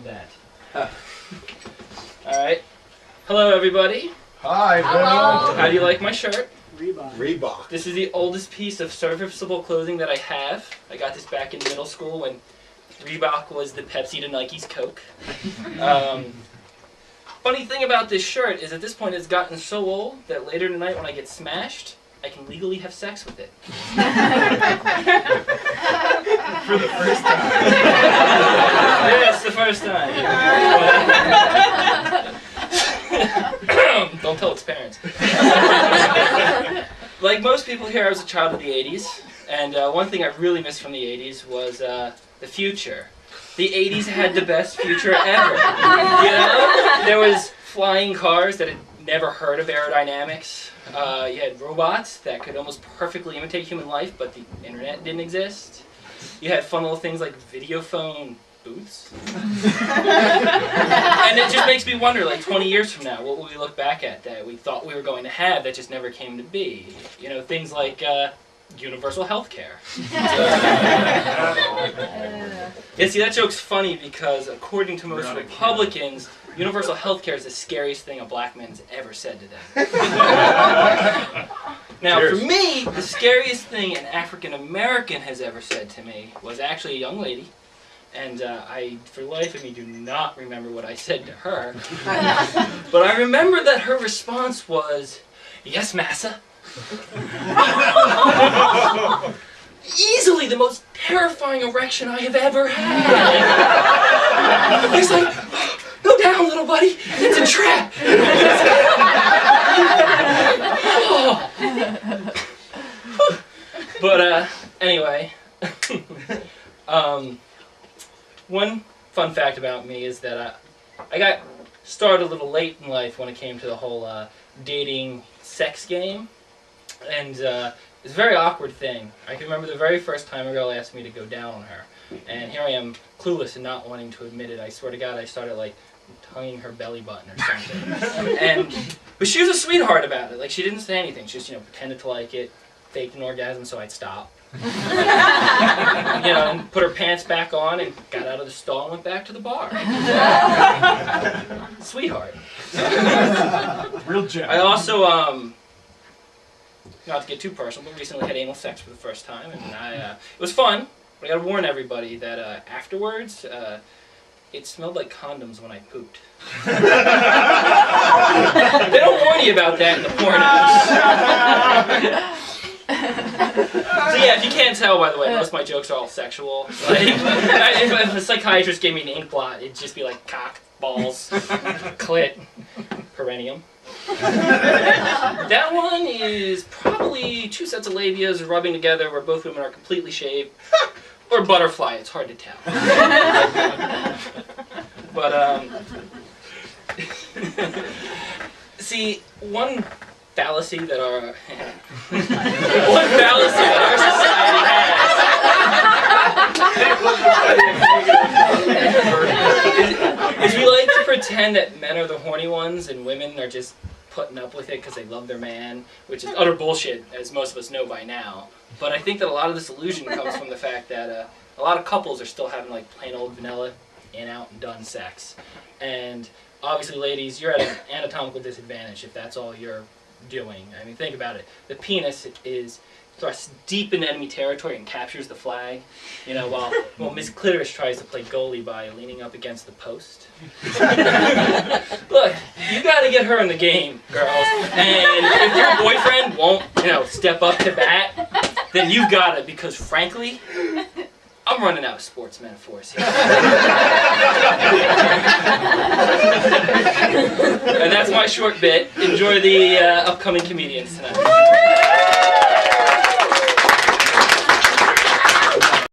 had that. Alright. Hello, everybody. Hi, Hello. How do you like my shirt? Reebok. This is the oldest piece of serviceable clothing that I have. I got this back in middle school when Reebok was the Pepsi to Nike's Coke. Funny thing about this shirt is at this point it's gotten so old that later tonight when I get smashed, I can legally have sex with it. For the first time. Yes, the first time. Don't tell its parents. Like most people here, I was a child of the 80s, and one thing I really missed from the 80s was the future. The 80s had the best future ever. You know? There was flying cars that had never heard of aerodynamics. You had robots that could almost perfectly imitate human life, but the internet didn't exist. You had fun little things like video phone booths. And it just makes me wonder, like 20 years from now, what will we look back at that we thought we were going to have that just never came to be? You know, things like universal health care. Yeah, see, that joke's funny because according to most Republicans, universal health care is the scariest thing a black man's ever said to them. Now, for me, the scariest thing an African American has ever said to me was actually a young lady. And I, for the life of me, do not remember what I said to her. But I remember that her response was, "Yes, massa." Easily the most terrifying erection I have ever had. He's like, "Go down, little buddy. It's a trap." But anyway, one fun fact about me is that I got started a little late in life when it came to the whole dating sex game. And it's a very awkward thing. I can remember the very first time a girl asked me to go down on her. And here I am, clueless and not wanting to admit it. I swear to God, I started like tonguing her belly button or something. But she was a sweetheart about it. Like, she didn't say anything. She just, pretended to like it, faked an orgasm so I'd stop. And put her pants back on and got out of the stall and went back to the bar. Sweetheart. Real gem. I also, not to get too personal, but recently had anal sex for the first time, and it was fun. But I gotta warn everybody that afterwards, it smelled like condoms when I pooped. They don't warn you about that in the pornos. So yeah, if you can't tell, by the way, most of my jokes are all sexual. Like, if a psychiatrist gave me an ink blot, it'd just be like cock, balls, clit, perineum. That one is probably two sets of labias rubbing together where both women are completely shaved. Or butterfly, it's hard to tell. But, see, one fallacy that our society has is we like to pretend that men are the horny ones and women are just putting up with it because they love their man, which is utter bullshit, as most of us know by now. But I think that a lot of this illusion comes from the fact that a lot of couples are still having like plain old vanilla in, out, and done sex. And obviously, ladies, you're at an anatomical disadvantage if that's all you're doing. I mean, think about it. The penis is thrust deep into enemy territory and captures the flag, while Miss Clitoris tries to play goalie by leaning up against the post. Look, you gotta get her in the game, girls. And if your boyfriend won't, step up to bat, then you've got it, because frankly, I'm running out of sports metaphors here. And that's my short bit. Enjoy the upcoming comedians tonight.